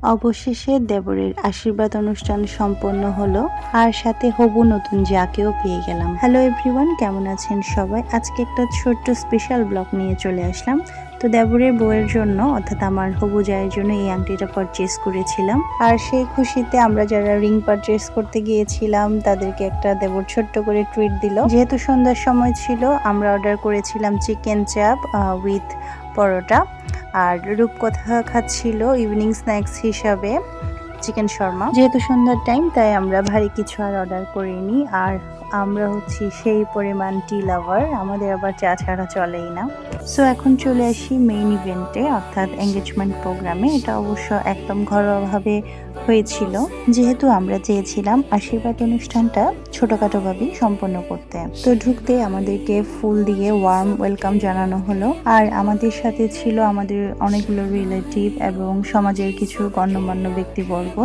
অবশেষে দেবরের আশীর্বাদ অনুষ্ঠান সম্পন্ন হলো আর সাথে হবু নতুন জাকেও পেয়ে গেলাম। হ্যালো এভরিওয়ান, কেমন আছেন সবাই? আজকে একটা ছোট্ট স্পেশাল ব্লগ নিয়ে চলে আসলাম। তো দেবরের বউয়ের জন্য অর্থাৎ আমার হবু জায়ের জন্য এই আংটিটা পারচেস করেছিলাম। আর সেই খুশিতে আমরা যারা রিং পারচেস করতে গিয়েছিলাম তাদেরকে একটা দেবর ছোট্ট করে ট্রিট দিল। যেহেতু সন্ধ্যার সময় ছিল, আমরা অর্ডার করেছিলাম চিকেন চাপ উইথ পরোটা। আর রূপকথা খাচ্ছিল ইভিনিং স্ন্যাক্স হিসাবে চিকেন শর্মা। যেহেতু সন্ধ্যার টাইম, তাই আমরা ভারী কিছু আর অর্ডার করিনি। আর আমরা হচ্ছি সেই পরিমাণ টি লাভার, আমাদের আবার চা ছাড়া চলেই না। সো এখন চলে আসি মেইন ইভেন্টে, অর্থাৎ এঙ্গেজমেন্ট প্রোগ্রামে। এটা অবশ্য একদম ঘরোয়াভাবে হয়েছিল, যেহেতু আমরা চেয়েছিলাম আশীর্বাদ অনুষ্ঠানটা ছোটখাটোভাবেই সম্পন্ন করতে। তো ঢুকতে আমাদেরকে ফুল দিয়ে ওয়ার্ম ওয়েলকাম জানানো হলো। আর আমাদের সাথে ছিল আমাদের অনেকগুলো রিলেটিভ এবং সমাজের কিছু গণ্যমান্য ব্যক্তিবর্গ।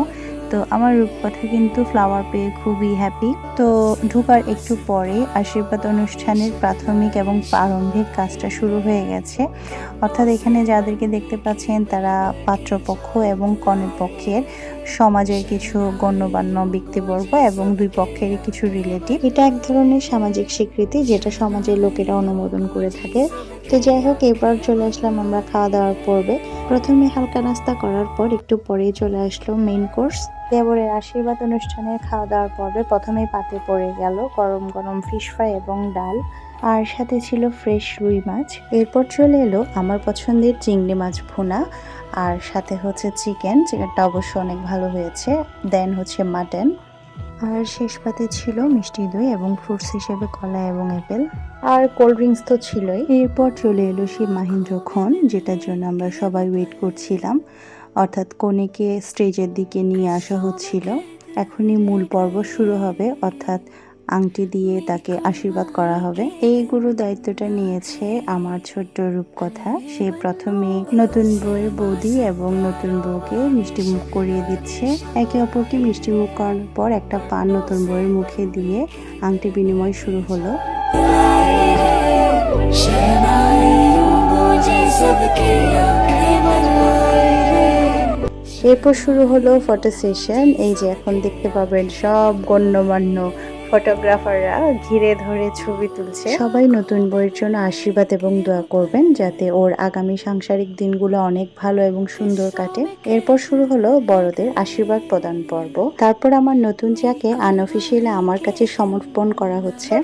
তো আমার রূপকথা কিন্তু ফ্লাওয়ার পেয়ে খুবই হ্যাপি। তো ঢুকার একটু পরে আশীর্বাদ অনুষ্ঠানের প্রাথমিক এবং প্রারম্ভিক কাজটা শুরু হয়ে গেছে। অর্থাৎ এখানে যাদেরকে দেখতে পাচ্ছেন তারা পাত্রপক্ষ এবং কনের পক্ষের সমাজের কিছু গণ্যমান্য ব্যক্তিবর্গ এবং দুই পক্ষেরই কিছু রিলেটিভ। এটা এক ধরনের সামাজিক স্বীকৃতি যেটা সমাজের লোকেরা অনুমোদন করে থাকে। তো যাই হোক, এবার চলে আসলাম আমরা খাওয়া দাওয়ার পর্বে। প্রথমে হালকা নাস্তা করার পর একটু পরেই চলে আসলো মেইন কোর্স। দেবরের আশীর্বাদ অনুষ্ঠানের খাওয়া দাওয়ার পর্বে প্রথমেই পাতে পড়ে গেল গরম গরম ফিশ ফ্রাই এবং ডাল, আর সাথে ছিল ফ্রেশ রুই মাছ। এরপর চলে এলো আমার পছন্দের চিংড়ি মাছ ভুনা, আর সাথে হচ্ছে চিকেনটা অবশ্য অনেক ভালো হয়েছে। দেন হচ্ছে মাটন, আর শেষ পাতে ছিল মিষ্টি দই এবং ফ্রুটস হিসেবে কলা এবং অ্যাপেল, আর কোল্ড ড্রিঙ্কস তো ছিলই। এরপর চলে এলো সেই মাহেন্দ্রক্ষণ, যেটার জন্য আমরা সবাই ওয়েট করছিলাম। অর্থাৎ কনেকে স্টেজের দিকে নিয়ে আসা হচ্ছিল। এখনই মূল পর্ব শুরু হবে, অর্থাৎ আংটি দিয়ে তাকে আশীর্বাদ করা হবে। এই গুরু দায়িত্বটা নিয়েছে আমার ছোট্ট রূপকথা। সে প্রথমে নতুন বউয়ের বৌদি এবং নতুন বউকে মিষ্টি মুখ করিয়ে দিচ্ছে। একে অপরকে মিষ্টি মুখ করানোর পর একটা পান নতুন বউয়ের মুখে দিয়ে আংটি বিনিময় শুরু হলো। এরপর শুরু হলো ফটো সেশন। এই যে এখন দেখতে পাবেন সব গণ্যমান্য ফটোগ্রাফাররা ঘিরে ধরে ছবি তুলছে। সবাই নতুন বউয়ের জন্য আশীর্বাদ এবং দোয়া করবেন যাতে ওর আগামী সাংসারিক দিনগুলো অনেক ভালো এবং সুন্দর কাটে। এরপর শুরু হলো বড়দের আশীর্বাদ প্রদান পর্ব। তারপর আমার নতুন যাকে আনঅফিসিয়ালি আমার কাছে সমর্পণ করা হচ্ছে।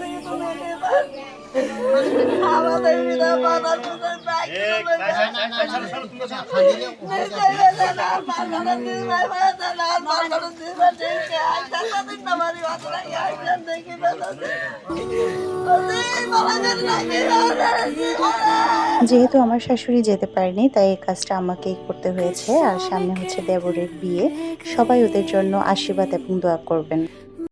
যেহেতু আমার শাশুড়ি যেতে পারেনি, তাই এই কাজটা আমাকেই করতে হয়েছে। আর সামনে হচ্ছে দেবরের বিয়ে, সবাই ওদের জন্য আশীর্বাদ এবং দোয়া করবেন।